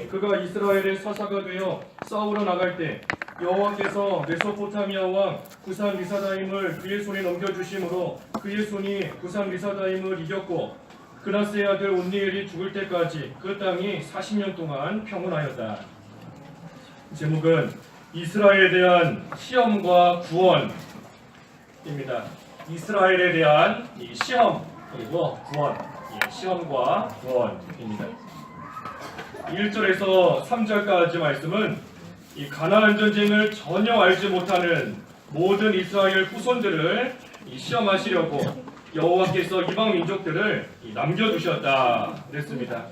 그가 이스라엘의 사사가 되어 싸우러 나갈 때 여호와께서 메소포타미아 왕 구산 리사다임을 그의 손에 넘겨주심으로 그의 손이 구산 리사다임을 이겼고 그나스의 아들 온니엘이 죽을 때까지 그 땅이 40년 동안 평온하였다. 제목은 이스라엘에 대한 시험과 구원입니다. 이스라엘에 대한 이 시험 그리고 구원, 시험과 구원입니다. 1절에서 3절까지 말씀은 이 가나안 전쟁을 전혀 알지 못하는 모든 이스라엘 후손들을 시험하시려고 여호와께서 이방 민족들을 남겨두셨다 그랬습니다.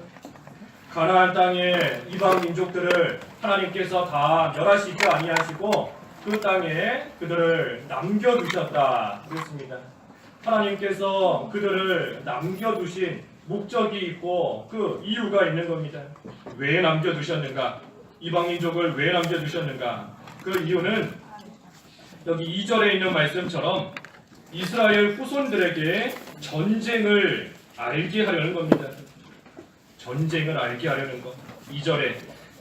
가나안 땅의 이방 민족들을 하나님께서 다 멸하시지 아니하시고 그 땅에 그들을 남겨두셨다 그랬습니다. 하나님께서 그들을 남겨두신 목적이 있고 그 이유가 있는 겁니다. 왜 남겨두셨는가? 이방 민족을 왜 남겨두셨는가? 그 이유는 여기 2절에 있는 말씀처럼 이스라엘 후손들에게 전쟁을 알게 하려는 겁니다. 전쟁을 알게 하려는 것. 2절에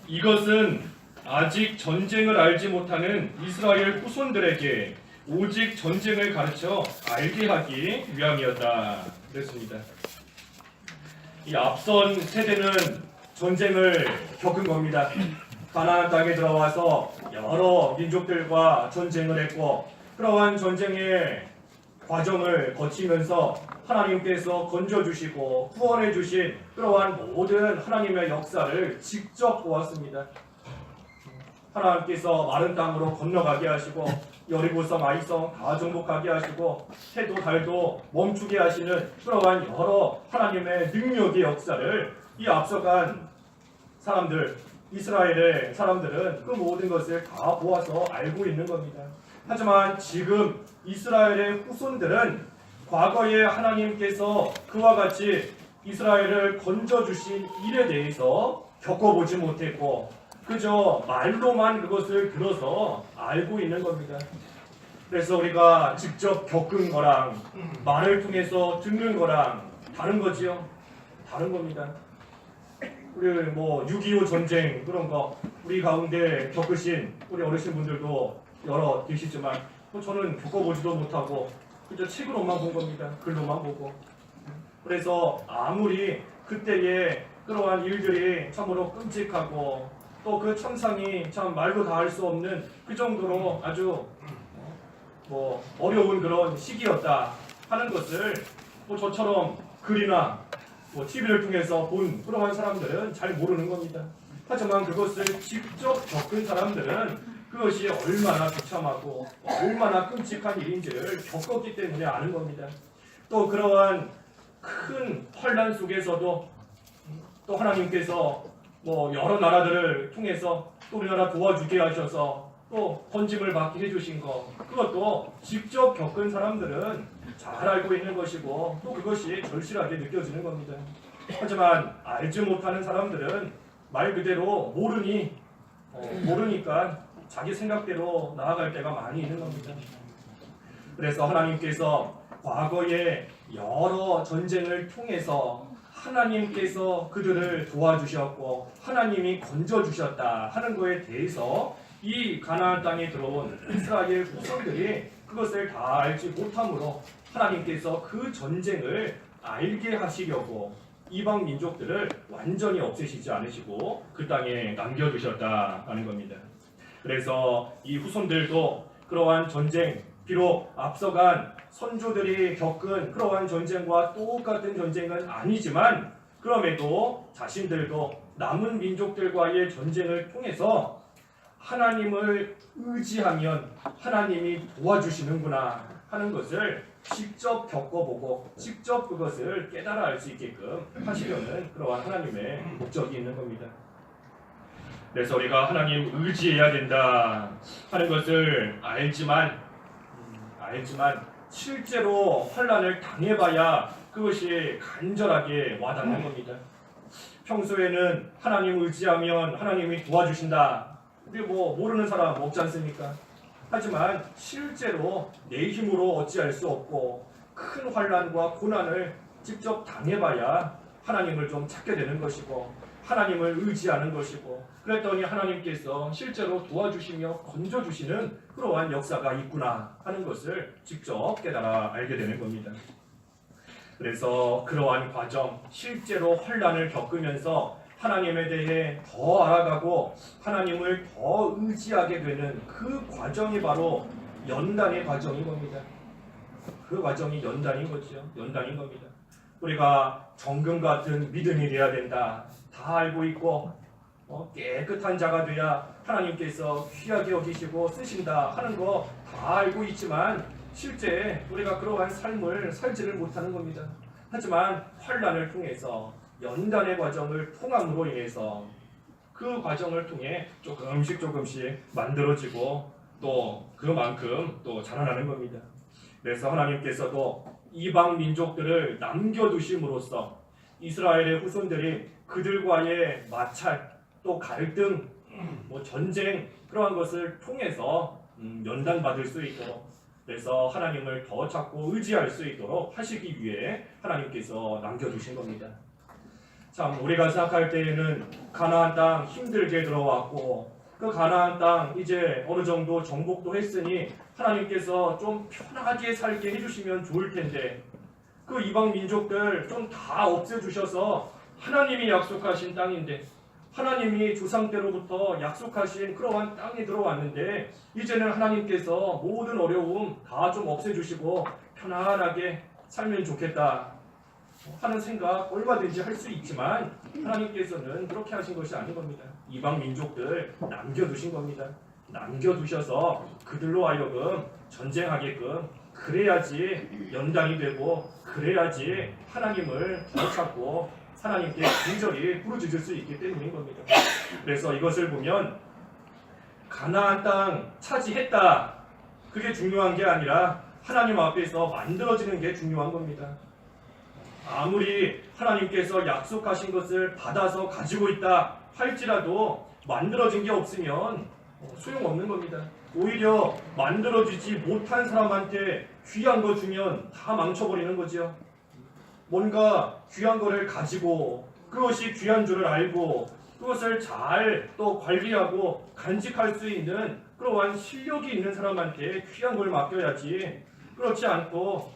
이것은 아직 전쟁을 알지 못하는 이스라엘 후손들에게 오직 전쟁을 가르쳐 알게 하기 위함이었다 그랬습니다. 이 앞선 세대는 전쟁을 겪은 겁니다. 가나안 땅에 들어와서 여러 민족들과 전쟁을 했고 그러한 전쟁의 과정을 거치면서 하나님께서 건져주시고 구원해주신 그러한 모든 하나님의 역사를 직접 보았습니다. 하나님께서 마른 땅으로 건너가게 하시고 여리고성 아이성 다 정복하게 하시고 해도 달도 멈추게 하시는 그러한 여러 하나님의 능력의 역사를 이 앞서간 사람들 이스라엘의 사람들은 그 모든 것을 다 보아서 알고 있는 겁니다. 하지만 지금 이스라엘의 후손들은 과거에 하나님께서 그와 같이 이스라엘을 건져주신 일에 대해서 겪어보지 못했고 그저 말로만 그것을 들어서 알고 있는 겁니다. 그래서 우리가 직접 겪은 거랑 말을 통해서 듣는 거랑 다른 거지요. 다른 겁니다. 우리 6.25 전쟁 그런 거 우리 가운데 겪으신 우리 어르신분들도 여러 계시지만 저는 겪어보지도 못하고 그저 책으로만 본 겁니다. 글로만 보고. 그래서 아무리 그때의 그러한 일들이 참으로 끔찍하고 또 그 천상이 참 말로 다 할 수 없는 그 정도로 아주 어려운 그런 시기였다 하는 것을 저처럼 글이나 TV를 통해서 본 그러한 사람들은 잘 모르는 겁니다. 하지만 그것을 직접 겪은 사람들은 그것이 얼마나 비참하고 얼마나 끔찍한 일인지를 겪었기 때문에 아는 겁니다. 또 그러한 큰 환난 속에서도 또 하나님께서 여러 나라들을 통해서 또 우리나라 도와주게 하셔서 또 번짐을 받게 해주신 것 그것도 직접 겪은 사람들은 잘 알고 있는 것이고 또 그것이 절실하게 느껴지는 겁니다. 하지만 알지 못하는 사람들은 말 그대로 모르니까 자기 생각대로 나아갈 때가 많이 있는 겁니다. 그래서 하나님께서 과거에 여러 전쟁을 통해서 하나님께서 그들을 도와주셨고 하나님이 건져주셨다 하는 것에 대해서 이 가나안 땅에 들어온 이스라엘 후손들이 그것을 다 알지 못함으로 하나님께서 그 전쟁을 알게 하시려고 이방 민족들을 완전히 없애시지 않으시고 그 땅에 남겨두셨다 하는 겁니다. 그래서 이 후손들도 그러한 전쟁 비록 앞서간 선조들이 겪은 그러한 전쟁과 똑같은 전쟁은 아니지만 그럼에도 자신들도 남은 민족들과의 전쟁을 통해서 하나님을 의지하면 하나님이 도와주시는구나 하는 것을 직접 겪어보고 직접 그것을 깨달아 알 수 있게끔 하시려는 그러한 하나님의 목적이 있는 겁니다. 그래서 우리가 하나님 의지해야 된다 하는 것을 알지만 실제로 환난을 당해봐야 그것이 간절하게 와닿는 겁니다. 평소에는 하나님 의지하면 하나님이 도와주신다. 우리 모르는 사람 없지 않습니까? 하지만 실제로 내 힘으로 어찌할 수 없고 큰 환난과 고난을 직접 당해봐야 하나님을 좀 찾게 되는 것이고 하나님을 의지하는 것이고, 그랬더니 하나님께서 실제로 도와주시며 건져주시는 그러한 역사가 있구나 하는 것을 직접 깨달아 알게 되는 겁니다. 그래서 그러한 과정, 실제로 환난을 겪으면서 하나님에 대해 더 알아가고 하나님을 더 의지하게 되는 그 과정이 바로 연단의 과정인 겁니다. 그 과정이 연단인 거죠. 연단인 겁니다. 우리가 정금 같은 믿음이 되어야 된다. 다 알고 있고 깨끗한 자가 돼야 하나님께서 귀하게 여기시고 쓰신다 하는 거 다 알고 있지만 실제 우리가 그러한 삶을 살지를 못하는 겁니다. 하지만 환난을 통해서 연단의 과정을 통함으로 인해서 그 과정을 통해 조금씩 만들어지고 또 그만큼 또 자라나는 겁니다. 그래서 하나님께서도 이방 민족들을 남겨두심으로써 이스라엘의 후손들이 그들과의 마찰 또 갈등 전쟁 그러한 것을 통해서 연단받을 수 있도록, 그래서 하나님을 더 찾고 의지할 수 있도록 하시기 위해 하나님께서 남겨두신 겁니다. 참 우리가 생각할 때에는 가나안 땅 힘들게 들어왔고 그 가나안 땅 이제 어느 정도 정복도 했으니 하나님께서 좀 편하게 살게 해주시면 좋을 텐데 그 이방 민족들 좀 다 없애주셔서 하나님이 약속하신 땅인데, 하나님이 조상 때로부터 약속하신 그러한 땅이 들어왔는데 이제는 하나님께서 모든 어려움 다 좀 없애주시고 편안하게 살면 좋겠다 하는 생각 얼마든지 할 수 있지만 하나님께서는 그렇게 하신 것이 아닌 겁니다. 이방 민족들 남겨두신 겁니다. 남겨두셔서 그들로 하여금 전쟁하게끔, 그래야지 연단이 되고 그래야지 하나님을 더 찾고 하나님께 간절히 부르짖을 수 있기 때문인 겁니다. 그래서 이것을 보면 가나안 땅 차지했다, 그게 중요한 게 아니라 하나님 앞에서 만들어지는 게 중요한 겁니다. 아무리 하나님께서 약속하신 것을 받아서 가지고 있다 할지라도 만들어진 게 없으면 소용없는 겁니다. 오히려 만들어지지 못한 사람한테 귀한 거 주면 다 망쳐버리는 거죠. 뭔가 귀한 거를 가지고 그것이 귀한 줄을 알고 그것을 잘 또 관리하고 간직할 수 있는 그러한 실력이 있는 사람한테 귀한 걸 맡겨야지, 그렇지 않고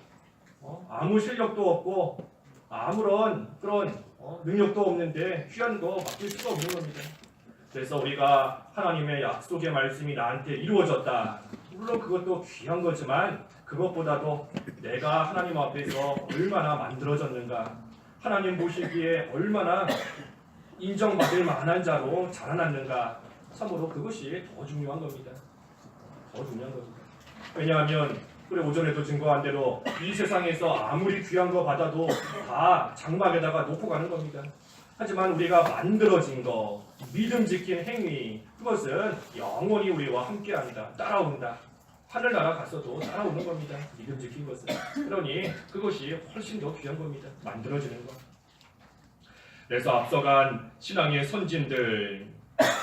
아무 실력도 없고 아무런 그런 능력도 없는데 귀한 거 맡길 수가 없는 겁니다. 그래서 우리가 하나님의 약속의 말씀이 나한테 이루어졌다, 물론 그것도 귀한 거지만 그것보다도 내가 하나님 앞에서 얼마나 만들어졌는가, 하나님 보시기에 얼마나 인정받을 만한 자로 자라났는가, 참으로 그것이 더 중요한 겁니다. 더 중요한 겁니다. 왜냐하면 우리 오전에도 증거한 대로 이 세상에서 아무리 귀한 거 받아도 다 장막에다가 놓고 가는 겁니다. 하지만 우리가 만들어진 거, 믿음 지킨 행위, 그것은 영원히 우리와 함께한다, 따라온다. 하늘나라 갔어도 따라오는 겁니다. 믿음 지킨 것은. 그러니 그것이 훨씬 더 귀한 겁니다. 만들어지는 것. 그래서 앞서간 신앙의 선진들,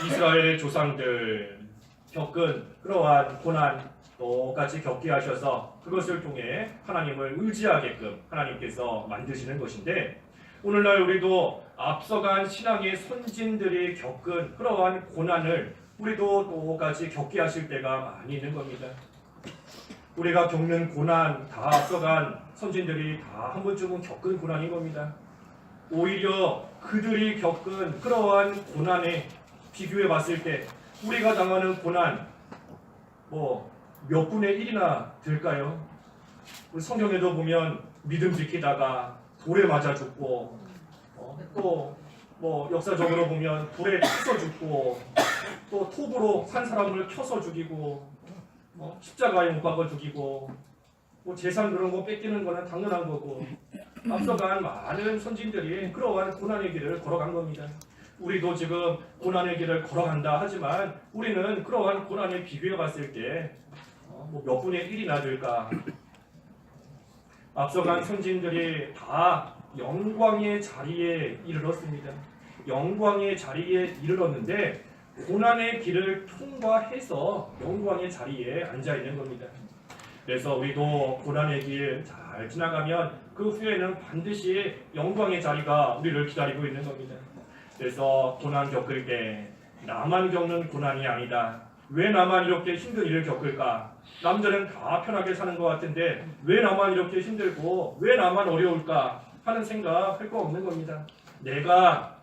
이스라엘의 조상들 겪은 그러한 고난 똑같이 겪게 하셔서 그것을 통해 하나님을 의지하게끔 하나님께서 만드시는 것인데, 오늘날 우리도 앞서간 신앙의 선진들이 겪은 그러한 고난을 우리도 똑같이 겪게 하실 때가 많이 있는 겁니다. 우리가 겪는 고난 다 앞서간 선진들이 다 한 번쯤은 겪은 고난인 겁니다. 오히려 그들이 겪은 그러한 고난에 비교해 봤을 때 우리가 당하는 고난 몇 분의 1이나 될까요? 우리 성경에도 보면 믿음 지키다가 돌에 맞아 죽고 또 역사적으로 보면 불에 켜서 죽고 또 톱으로 산 사람을 켜서 죽이고 십자가에 못 박아 죽이고 재산 그런 거 뺏기는 거는 당연한 거고, 앞서간 많은 선진들이 그러한 고난의 길을 걸어간 겁니다. 우리도 지금 고난의 길을 걸어간다 하지만 우리는 그러한 고난에 비교해 봤을 때 몇 분의 1이나 될까? 앞서간 선진들이 다 영광의 자리에 이르렀습니다. 영광의 자리에 이르렀는데 고난의 길을 통과해서 영광의 자리에 앉아 있는 겁니다. 그래서 우리도 고난의 길 잘 지나가면 그 후에는 반드시 영광의 자리가 우리를 기다리고 있는 겁니다. 그래서 고난 겪을 때 나만 겪는 고난이 아니다. 왜 나만 이렇게 힘든 일을 겪을까? 남들은 다 편하게 사는 것 같은데 왜 나만 이렇게 힘들고 왜 나만 어려울까 하는 생각할 거 없는 겁니다. 내가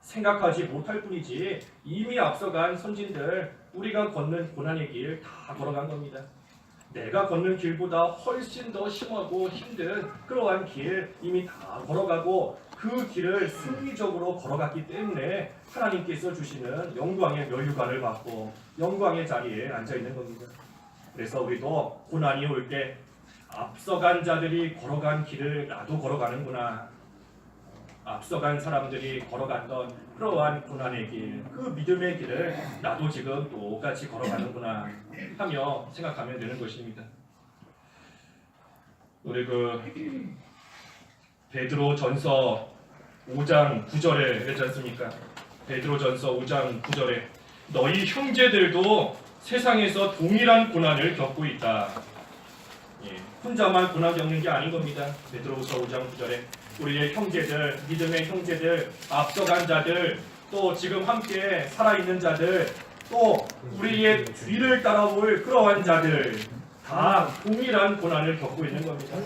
생각하지 못할 뿐이지 이미 앞서간 선진들, 우리가 걷는 고난의 길 다 걸어간 겁니다. 내가 걷는 길보다 훨씬 더 심하고 힘든 그러한 길 이미 다 걸어가고 그 길을 승리적으로 걸어갔기 때문에 하나님께서 주시는 영광의 멸류관을 받고 영광의 자리에 앉아 있는 겁니다. 그래서 우리도 고난이 올 때 앞서간 자들이 걸어간 길을 나도 걸어가는구나. 앞서간 사람들이 걸어갔던 그러한 고난의 길, 그 믿음의 길을 나도 지금 똑같이 걸어가는구나 하며 생각하면 되는 것입니다. 우리 베드로전서 5장 9절에 그랬지 않습니까? 베드로전서 5장 9절에 너희 형제들도 세상에서 동일한 고난을 겪고 있다. 혼자만 고난 겪는 게 아닌 겁니다. 베드로후서 5장 9절에 우리의 형제들, 믿음의 형제들, 앞서간 자들, 또 지금 함께 살아있는 자들, 또 우리의 뒤를 따라올 그러한 자들 다 동일한 고난을 겪고 있는 겁니다.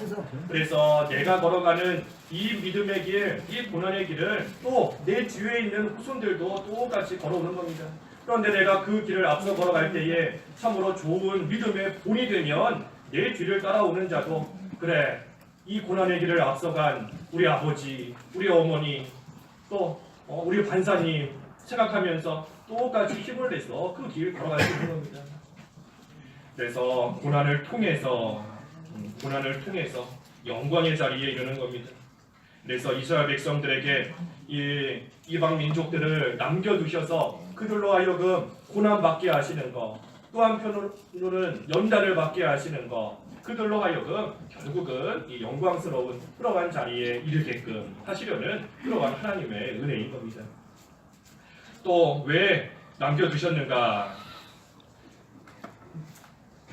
그래서 내가 걸어가는 이 믿음의 길, 이 고난의 길을 또 내 뒤에 있는 후손들도 똑같이 걸어오는 겁니다. 그런데 내가 그 길을 앞서 걸어갈 때에 참으로 좋은 믿음의 본이 되면 내 뒤를 따라오는 자도 그래, 이 고난의 길을 앞서간 우리 아버지, 우리 어머니, 또 우리 반사님 생각하면서 똑같이 힘을 내서 그 길을 걸어갈 수 있는 겁니다. 그래서 고난을 통해서 영광의 자리에 이르는 겁니다. 그래서 이스라엘 백성들에게 이 이방 민족들을 남겨두셔서 그들로 하여금 고난받게 하시는 것, 또 한편으로는 연단을 받게 하시는 것, 그들로 하여금 결국은 이 영광스러운 그러한 자리에 이르게끔 하시려는 그러한 하나님의 은혜인 겁니다. 또 왜 남겨두셨는가?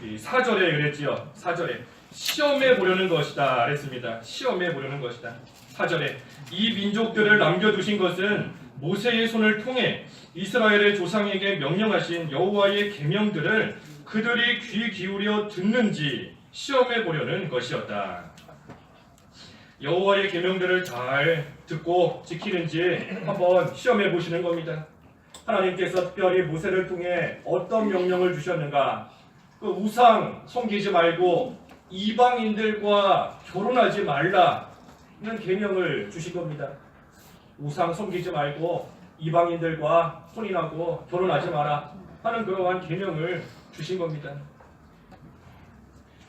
이 4절에 그랬지요. 4절에 시험해 보려는 것이다 그랬습니다. 시험해 보려는 것이다. 4절에 이 민족들을 남겨두신 것은 모세의 손을 통해 이스라엘의 조상에게 명령하신 여호와의 계명들을 그들이 귀 기울여 듣는지 시험해 보려는 것이었다. 여호와의 계명들을 잘 듣고 지키는지 한번 시험해 보시는 겁니다. 하나님께서 특별히 모세를 통해 어떤 명령을 주셨는가? 그 우상 섬기지 말고 이방인들과 결혼하지 말라는 계명을 주신 겁니다. 우상 섬기지 말고 이방인들과 혼인하고 결혼하지 마라 하는 그러한 계명을 주신 겁니다.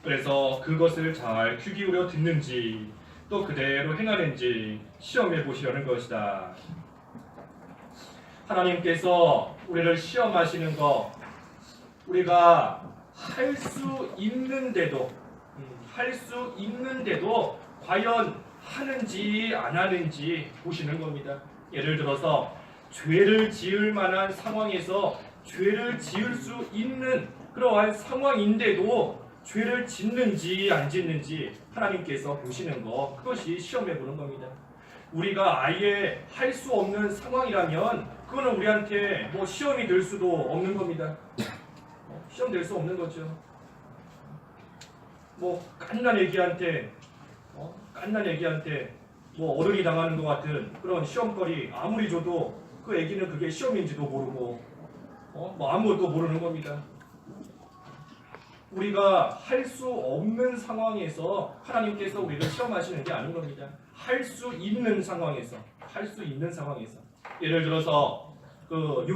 그래서 그것을 잘 귀 기울여 듣는지 또 그대로 행하는지 시험해 보시려는 것이다. 하나님께서 우리를 시험하시는 것, 우리가 할 수 있는데도 과연 하는지 안 하는지 보시는 겁니다. 예를 들어서 죄를 지을 만한 상황에서 죄를 지을 수 있는 그러한 상황인데도 죄를 짓는지 안 짓는지 하나님께서 보시는 것, 그것이 시험해 보는 겁니다. 우리가 아예 할 수 없는 상황이라면 그거는 우리한테 시험이 될 수도 없는 겁니다. 시험 될 수 없는 거죠. 깐난 애기한테 어른이 당하는 것 같은 그런 시험거리 아무리 줘도 그 애기는 그게 시험인지도 모르고 아무것도 모르는 겁니다. 우리가 할 수 없는 상황에서 하나님께서 우리를 시험하시는 게 아닌 겁니다. 할 수 있는 상황에서 예를 들어서 그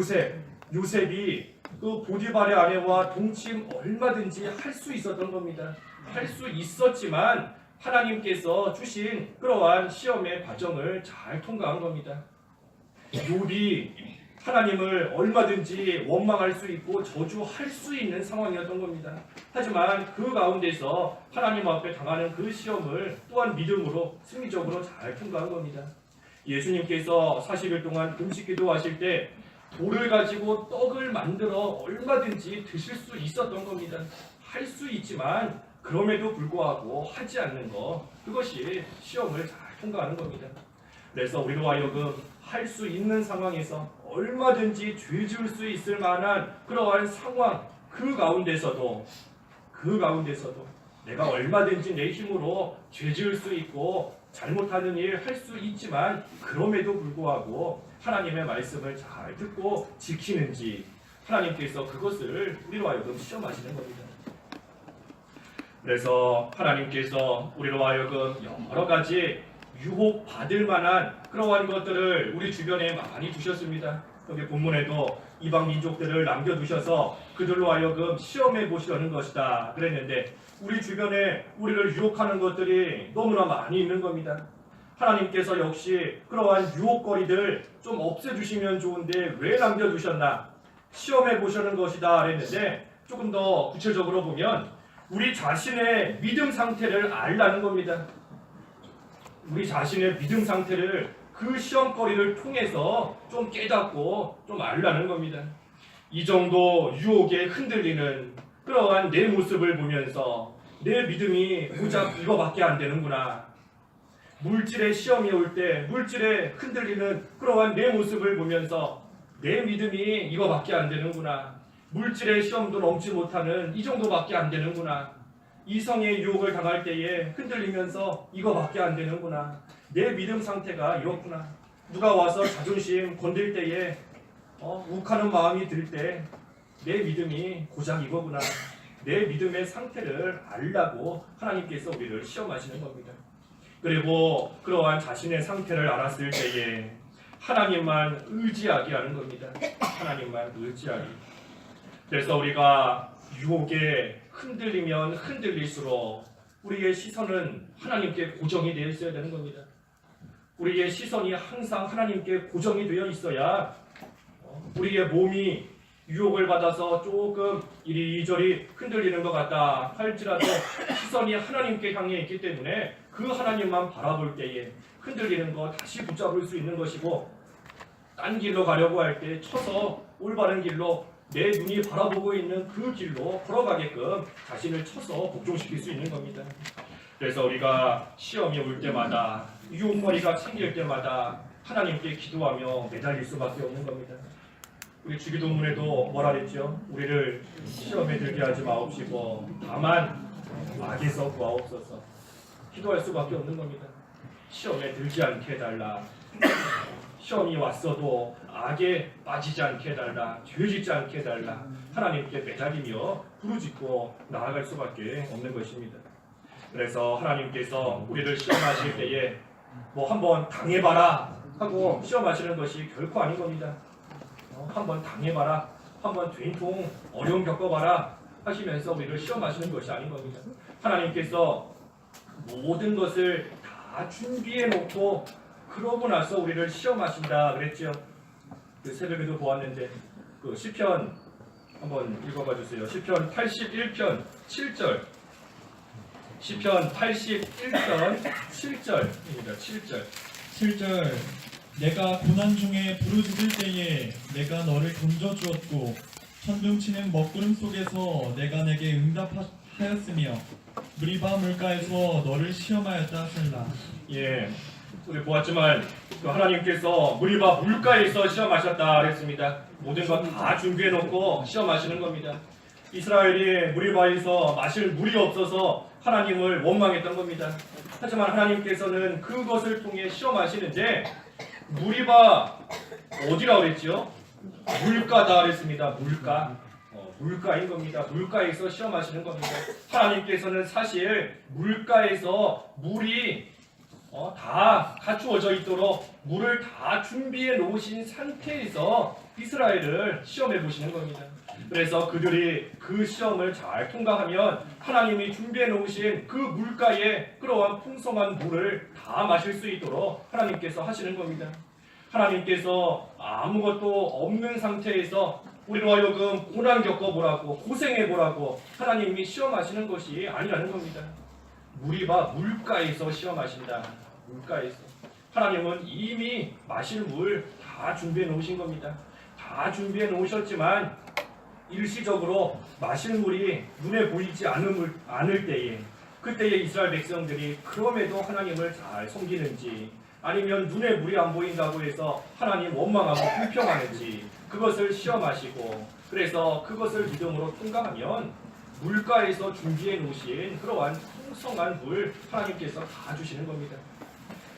요셉이 그 보디발의 아내와 동침 얼마든지 할 수 있었던 겁니다. 할 수 있었지만 하나님께서 주신 그러한 시험의 과정을 잘 통과한 겁니다. 욥이 하나님을 얼마든지 원망할 수 있고 저주할 수 있는 상황이었던 겁니다. 하지만 그 가운데서 하나님 앞에 당하는 그 시험을 또한 믿음으로 승리적으로 잘 통과한 겁니다. 예수님께서 40일 동안 금식기도 하실 때 돌을 가지고 떡을 만들어 얼마든지 드실 수 있었던 겁니다. 할 수 있지만 그럼에도 불구하고 하지 않는 것, 그것이 시험을 잘 통과하는 겁니다. 그래서 우리로 하여금 할 수 있는 상황에서 얼마든지 죄 지을 수 있을 만한 그러한 상황, 그 가운데서도 내가 얼마든지 내 힘으로 죄 지을 수 있고 잘못하는 일 할 수 있지만, 그럼에도 불구하고 하나님의 말씀을 잘 듣고 지키는지 하나님께서 그것을 우리로 하여금 시험하시는 겁니다. 그래서 하나님께서 우리로 하여금 여러 가지 유혹받을 만한 그러한 것들을 우리 주변에 많이 두셨습니다. 여기 본문에도 이방 민족들을 남겨두셔서 그들로 하여금 시험해 보시려는 것이다 그랬는데, 우리 주변에 우리를 유혹하는 것들이 너무나 많이 있는 겁니다. 하나님께서 역시 그러한 유혹거리들 좀 없애주시면 좋은데 왜 남겨두셨나? 시험해 보시는 것이다 그랬는데, 조금 더 구체적으로 보면 우리 자신의 믿음 상태를 알라는 겁니다. 우리 자신의 믿음 상태를 그 시험거리를 통해서 좀 깨닫고 좀 알라는 겁니다. 이 정도 유혹에 흔들리는 그러한 내 모습을 보면서 내 믿음이 고작 이거밖에 안 되는구나. 물질의 시험이 올 때 물질에 흔들리는 그러한 내 모습을 보면서 내 믿음이 이거밖에 안 되는구나. 물질의 시험도 넘지 못하는 이 정도밖에 안 되는구나. 이성의 유혹을 당할 때에 흔들리면서 이거밖에 안 되는구나. 내 믿음 상태가 이렇구나. 누가 와서 자존심 건들 때에 욱하는 마음이 들 때 내 믿음이 고작 이거구나. 내 믿음의 상태를 알라고 하나님께서 우리를 시험하시는 겁니다. 그리고 그러한 자신의 상태를 알았을 때에 하나님만 의지하게 하는 겁니다. 하나님만 의지하게. 그래서 우리가 유혹에 흔들리면 흔들릴수록 우리의 시선은 하나님께 고정이 되어 있어야 되는 겁니다. 우리의 시선이 항상 하나님께 고정이 되어 있어야 우리의 몸이 유혹을 받아서 조금 이리저리 흔들리는 것 같다 할지라도 시선이 하나님께 향해 있기 때문에 그 하나님만 바라볼 때에 흔들리는 거 다시 붙잡을 수 있는 것이고, 딴 길로 가려고 할 때 쳐서 올바른 길로 내 눈이 바라보고 있는 그 길로 걸어가게끔 자신을 쳐서 복종시킬 수 있는 겁니다. 그래서 우리가 시험이 올 때마다, 유혹거리가 생길 때마다 하나님께 기도하며 매달릴 수밖에 없는 겁니다. 우리 주기도문에도 뭐라 그랬죠? 우리를 시험에 들게 하지 마옵시고 다만 악에서 구하옵소서. 기도할 수밖에 없는 겁니다. 시험에 들지 않게 해달라. 시험이 왔어도 악에 빠지지 않게 해달라. 죄 짓지 않게 해달라. 하나님께 매달리며 부르짖고 나아갈 수밖에 없는 것입니다. 그래서 하나님께서 우리를 시험하실 때에 뭐 한번 당해봐라 하고 시험하시는 것이 결코 아닌 겁니다. 한번 당해봐라, 한번 된통 어려움 겪어봐라 하시면서 우리를 시험하시는 것이 아닌 겁니다. 하나님께서 모든 것을 다 준비해 놓고 그러고 나서 우리를 시험하신다 그랬죠. 그 새벽에도 보았는데 그 시편 한번 읽어봐 주세요. 시편 81편 7절. 시편 81편 7절입니다. 7절. 내가 고난 중에 부르짖을 때에 내가 너를 건져주었고 천둥치는 먹구름 속에서 내가 내게 응답하였으며 무리바 물가에서 너를 시험하였다 셀라. 예, 우리 보았지만 그 하나님께서 무리바 물가에서 시험하셨다 그랬습니다. 모든 것 다 준비해 놓고 시험하시는 겁니다. 이스라엘이 무리바에서 마실 물이 없어서 하나님을 원망했던 겁니다. 하지만 하나님께서는 그것을 통해 시험하시는데, 무리바 어디라 그랬죠? 물가다 그랬습니다. 물가인 겁니다. 물가에서 시험하시는 겁니다. 하나님께서는 사실 물가에서 물이 다 갖추어져 있도록 물을 다 준비해 놓으신 상태에서 이스라엘을 시험해 보시는 겁니다. 그래서 그들이 그 시험을 잘 통과하면 하나님이 준비해 놓으신 그 물가에 그러한 풍성한 물을 다 마실 수 있도록 하나님께서 하시는 겁니다. 하나님께서 아무것도 없는 상태에서 우리로 하여금 고난 겪어보라고, 고생해보라고 하나님이 시험하시는 것이 아니라는 겁니다. 무리바 물가에서 시험하신다. 물가에서. 하나님은 이미 마실 물 다 준비해 놓으신 겁니다. 다 준비해 놓으셨지만 일시적으로 마실 물이 눈에 보이지 않을 때에, 그때에 이스라엘 백성들이 그럼에도 하나님을 잘 섬기는지, 아니면 눈에 물이 안 보인다고 해서 하나님 원망하고 불평하는지 그것을 시험하시고 그래서 그것을 믿음으로 통과하면 물가에서 준비해 놓으신 그러한 풍성한 물 하나님께서 다 주시는 겁니다.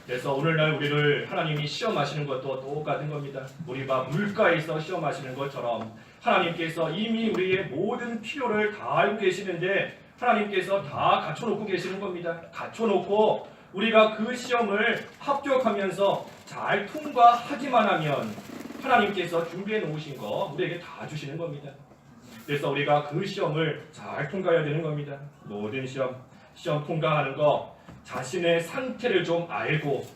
그래서 오늘날 우리를 하나님이 시험하시는 것도 똑같은 겁니다. 우리가 물가에서 시험하시는 것처럼 하나님께서 이미 우리의 모든 필요를 다 알고 계시는데 하나님께서 다 갖춰놓고 계시는 겁니다. 갖춰놓고 우리가 그 시험을 합격하면서 잘 통과하기만 하면 하나님께서 준비해 놓으신 거 우리에게 다 주시는 겁니다. 그래서 우리가 그 시험을 잘 통과해야 되는 겁니다. 모든 시험 통과하는 거 자신의 상태를 좀 알고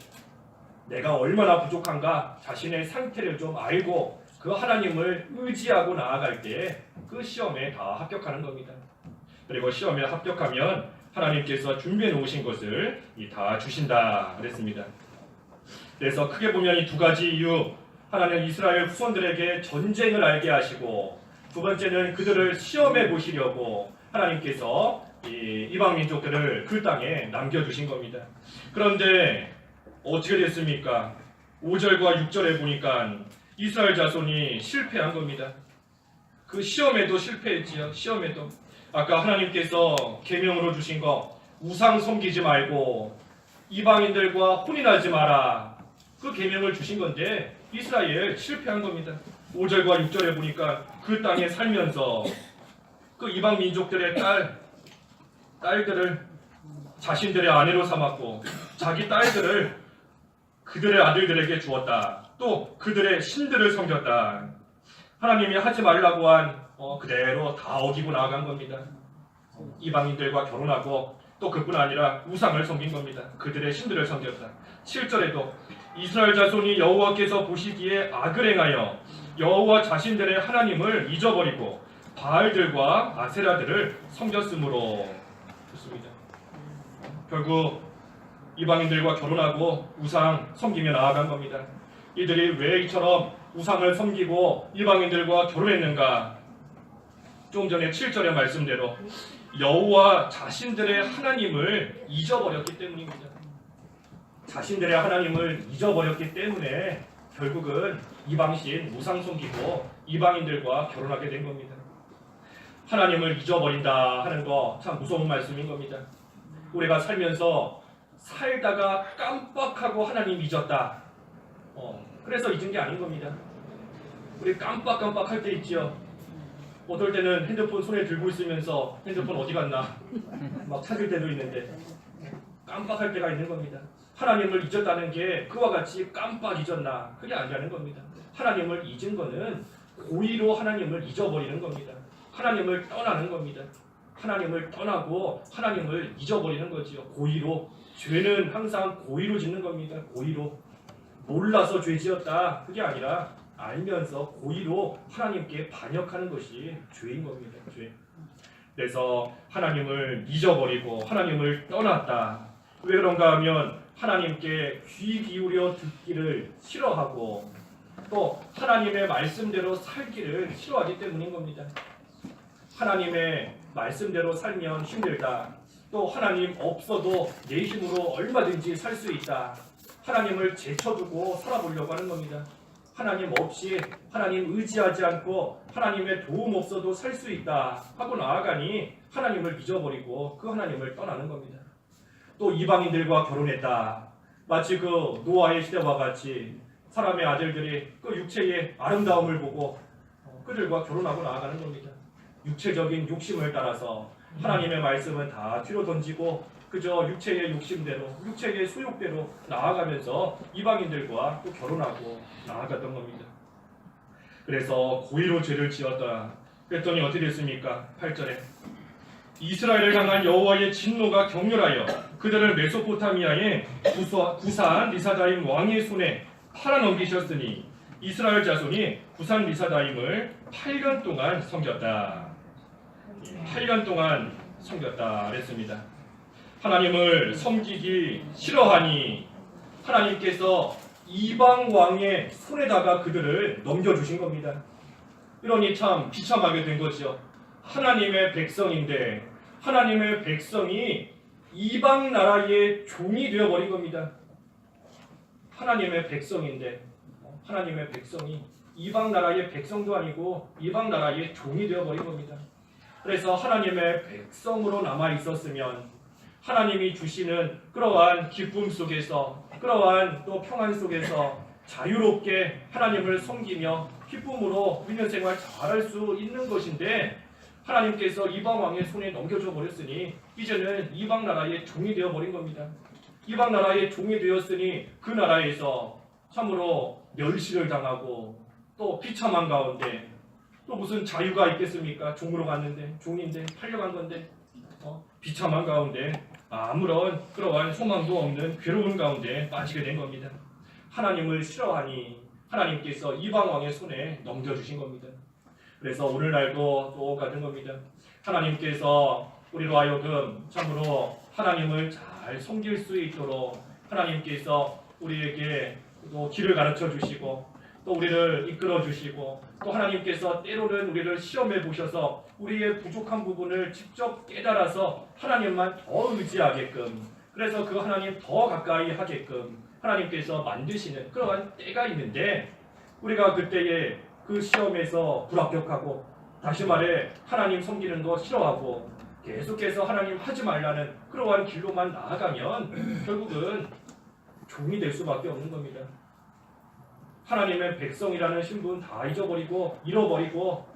내가 얼마나 부족한가 자신의 상태를 좀 알고 그 하나님을 의지하고 나아갈 때 그 시험에 다 합격하는 겁니다. 그리고 시험에 합격하면 하나님께서 준비해 놓으신 것을 다 주신다 그랬습니다. 그래서 크게 보면 이 두 가지 이유, 하나님 이스라엘 후손들에게 전쟁을 알게 하시고 두 번째는 그들을 시험해 보시려고 하나님께서 이방 민족들을 그 땅에 남겨두신 겁니다. 그런데 어떻게 됐습니까? 5절과 6절에 보니까 이스라엘 자손이 실패한 겁니다. 그 시험에도 실패했지요. 시험에도 아까 하나님께서 계명으로 주신 거 우상 섬기지 말고 이방인들과 혼인하지 마라. 그 계명을 주신 건데 이스라엘 실패한 겁니다. 5절과 6절에 보니까 그 땅에 살면서 그 이방 민족들의 딸들을 자신들의 아내로 삼았고 자기 딸들을 그들의 아들들에게 주었다. 또 그들의 신들을 섬겼다. 하나님이 하지 말라고 한 그대로 다 어기고 나아간 겁니다. 이방인들과 결혼하고 또 그뿐 아니라 우상을 섬긴 겁니다. 그들의 신들을 섬겼다. 7절에도 이스라엘 자손이 여호와께서 보시기에 악을 행하여 여호와 자신들의 하나님을 잊어버리고 바알들과 아세라들을 섬겼으므로 좋습니다. 결국 이방인들과 결혼하고 우상 섬기며 나아간 겁니다. 이들이 왜 이처럼 우상을 섬기고 이방인들과 결혼했는가? 좀 전에 7절의 말씀대로 여호와 자신들의 하나님을 잊어버렸기 때문입니다. 자신들의 하나님을 잊어버렸기 때문에 결국은 이방신 우상 섬기고 이방인들과 결혼하게 된 겁니다. 하나님을 잊어버린다 하는 거 참 무서운 말씀인 겁니다. 우리가 살다가 깜빡하고 하나님 잊었다. 그래서 잊은 게 아닌 겁니다. 우리 깜빡할 때 있지요. 어떨 때는 핸드폰 손에 들고 있으면서 핸드폰 어디 갔나 막 찾을 때도 있는데 깜빡할 때가 있는 겁니다. 하나님을 잊었다는 게 그와 같이 깜빡 잊었나 그게 아니라는 겁니다. 하나님을 잊은 거는 고의로 하나님을 잊어버리는 겁니다. 하나님을 떠나는 겁니다. 하나님을 떠나고 하나님을 잊어버리는 거지요. 고의로. 죄는 항상 고의로 짓는 겁니다. 고의로. 몰라서 죄 지었다. 그게 아니라 알면서 고의로 하나님께 반역하는 것이 죄인 겁니다. 죄. 그래서 하나님을 잊어버리고 하나님을 떠났다. 왜 그런가 하면 하나님께 귀 기울여 듣기를 싫어하고 또 하나님의 말씀대로 살기를 싫어하기 때문인 겁니다. 하나님의 말씀대로 살면 힘들다. 또 하나님 없어도 내 힘으로 얼마든지 살 수 있다. 하나님을 제쳐두고 살아보려고 하는 겁니다. 하나님 없이 하나님 의지하지 않고 하나님의 도움 없어도 살 수 있다 하고 나아가니 하나님을 잊어버리고 그 하나님을 떠나는 겁니다. 또 이방인들과 결혼했다. 마치 그 노아의 시대와 같이 사람의 아들들이 그 육체의 아름다움을 보고 그들과 결혼하고 나아가는 겁니다. 육체적인 욕심을 따라서 하나님의 말씀은 다 뒤로 던지고 그저 육체의 욕심대로 육체의 수욕대로 나아가면서 이방인들과 또 결혼하고 나아갔던 겁니다. 그래서 고의로 죄를 지었다. 그랬더니 어떻게 됐습니까? 8절에 이스라엘을 향한 여호와의 진노가 격렬하여 그들을 메소포타미아의 구산 리사다임 왕의 손에 팔아넘기셨으니 이스라엘 자손이 구산 리사다임을 8년 동안 섬겼다. 8년 동안 섬겼다 그랬습니다. 하나님을 섬기기 싫어하니 하나님께서 이방 왕의 손에다가 그들을 넘겨주신 겁니다. 이러니 참 비참하게 된 거죠. 하나님의 백성인데 하나님의 백성이 이방 나라의 종이 되어버린 겁니다. 하나님의 백성인데 하나님의 백성이 이방 나라의 백성도 아니고 이방 나라의 종이 되어버린 겁니다. 그래서 하나님의 백성으로 남아 있었으면 하나님이 주시는 그러한 기쁨 속에서 그러한 또 평안 속에서 자유롭게 하나님을 섬기며 기쁨으로 믿는 생활 잘할 수 있는 것인데 하나님께서 이방 왕의 손에 넘겨줘 버렸으니 이제는 이방 나라의 종이 되어 버린 겁니다. 이방 나라의 종이 되었으니 그 나라에서 참으로 멸시를 당하고 또 비참한 가운데 또 무슨 자유가 있겠습니까? 종으로 갔는데 종인데 팔려간 건데 비참한 가운데 아무런 그러한 소망도 없는 괴로운 가운데 빠지게 된 겁니다. 하나님을 싫어하니 하나님께서 이방 왕의 손에 넘겨주신 겁니다. 그래서 오늘날도 똑같은 겁니다. 하나님께서 우리로 하여금 참으로 하나님을 잘 섬길 수 있도록 하나님께서 우리에게 또 길을 가르쳐 주시고 또 우리를 이끌어 주시고 또 하나님께서 때로는 우리를 시험해 보셔서 우리의 부족한 부분을 직접 깨달아서 하나님만 더 의지하게끔 그래서 그 하나님 더 가까이 하게끔 하나님께서 만드시는 그러한 때가 있는데 우리가 그때에 그 시험에서 불합격하고 다시 말해 하나님 섬기는 거 싫어하고 계속해서 하나님 하지 말라는 그러한 길로만 나아가면 결국은 종이 될 수밖에 없는 겁니다. 하나님의 백성이라는 신분 다 잊어버리고 잃어버리고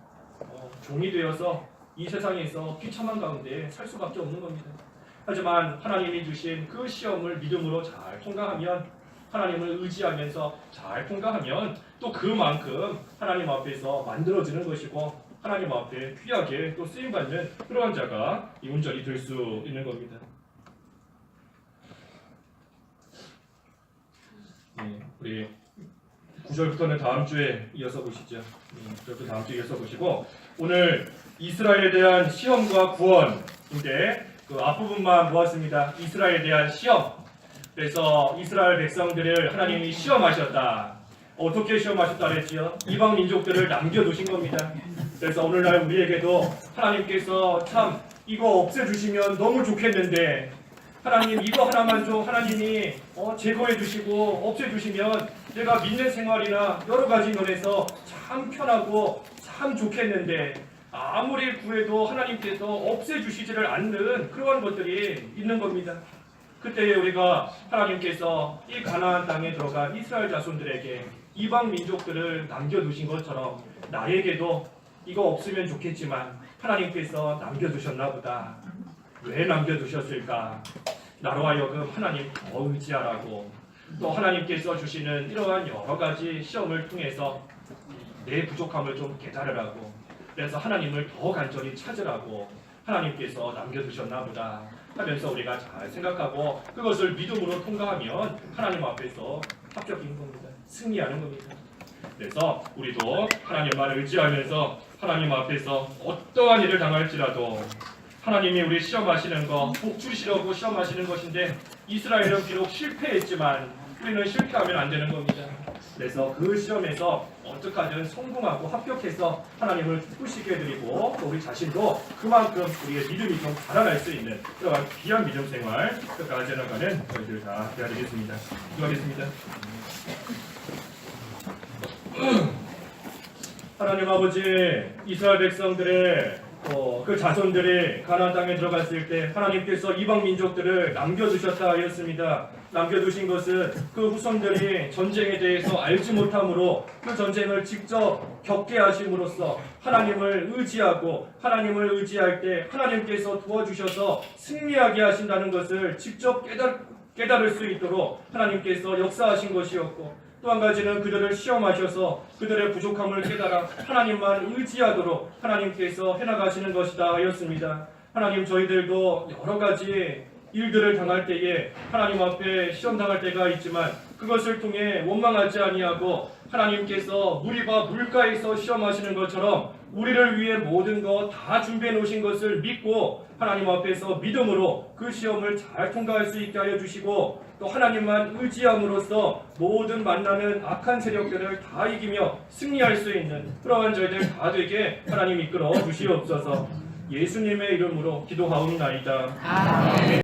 종이 되어서 이 세상에서 비참한 가운데 살 수밖에 없는 겁니다. 하지만 하나님이 주신 그 시험을 믿음으로 잘 통과하면 하나님을 의지하면서 잘 통과하면 또 그만큼 하나님 앞에서 만들어지는 것이고 하나님 앞에 귀하게 또 쓰임받는 그러한 자가 온전히 될 수 있는 겁니다. 우리 9절부터는 다음 주에 이어서 보시죠. 9절부터 다음 주에 이어서 보시고 오늘 이스라엘에 대한 시험과 구원인데 그 앞부분만 모았습니다. 이스라엘에 대한 시험. 그래서 이스라엘 백성들을 하나님이 시험하셨다. 어떻게 시험하셨다 그랬지요? 이방 민족들을 남겨두신 겁니다. 그래서 오늘날 우리에게도 하나님께서 참 이거 없애주시면 너무 좋겠는데 하나님 이거 하나만 좀 하나님이 제거해 주시고 없애주시면 내가 믿는 생활이나 여러 가지 면에서 참 편하고 참 좋겠는데 아무리 구해도 하나님께서 없애주시지를 않는 그런 것들이 있는 겁니다. 그때에 우리가 하나님께서 이 가나안 땅에 들어간 이스라엘 자손들에게 이방 민족들을 남겨두신 것처럼 나에게도 이거 없으면 좋겠지만 하나님께서 남겨두셨나 보다. 왜 남겨두셨을까? 나로 하여금 하나님 더 의지하라고 또 하나님께서 주시는 이러한 여러 가지 시험을 통해서 내 부족함을 좀 깨달으라고 그래서 하나님을 더 간절히 찾으라고 하나님께서 남겨두셨나 보다 하면서 우리가 잘 생각하고 그것을 믿음으로 통과하면 하나님 앞에서 합격인 겁니다. 승리하는 겁니다. 그래서 우리도 하나님만 의지하면서 하나님 앞에서 어떠한 일을 당할지라도 하나님이 우리 시험하시는 거 복 주시려고 시험하시는 것인데 이스라엘은 비록 실패했지만 우리는 실패하면 안 되는 겁니다. 그래서 그 시험에서 어떻게 하든 성공하고 합격해서 하나님을 기쁘시게 해드리고 또 우리 자신도 그만큼 우리의 믿음이 좀 자라날 수 있는 그런 귀한 믿음 생활 끝까지 해나가는 저희들 다 되어드리겠습니다. 기도하겠습니다. 하나님 아버지 이스라엘 백성들의 그 자손들이 가나안 땅에 들어갔을 때 하나님께서 이방 민족들을 남겨두셨다 하였습니다. 남겨두신 것은 그 후손들이 전쟁에 대해서 알지 못함으로 그 전쟁을 직접 겪게 하심으로써 하나님을 의지하고 하나님을 의지할 때 하나님께서 도와주셔서 승리하게 하신다는 것을 직접 깨달을 수 있도록 하나님께서 역사하신 것이었고 또 한 가지는 그들을 시험하셔서 그들의 부족함을 깨달아 하나님만 의지하도록 하나님께서 해나가시는 것이다 하였습니다. 하나님 저희들도 여러 가지 일들을 당할 때에 하나님 앞에 시험당할 때가 있지만 그것을 통해 원망하지 아니하고 하나님께서 물이와 물가에서 시험하시는 것처럼 우리를 위해 모든 것 다 준비해 놓으신 것을 믿고 하나님 앞에서 믿음으로 그 시험을 잘 통과할 수 있게 하여 주시고 또 하나님만 의지함으로써 모든 만나는 악한 세력들을 다 이기며 승리할 수 있는 그러한 저희들 다 되게 하나님 이끌어 주시옵소서. 예수님의 이름으로 기도하옵나이다. 아멘.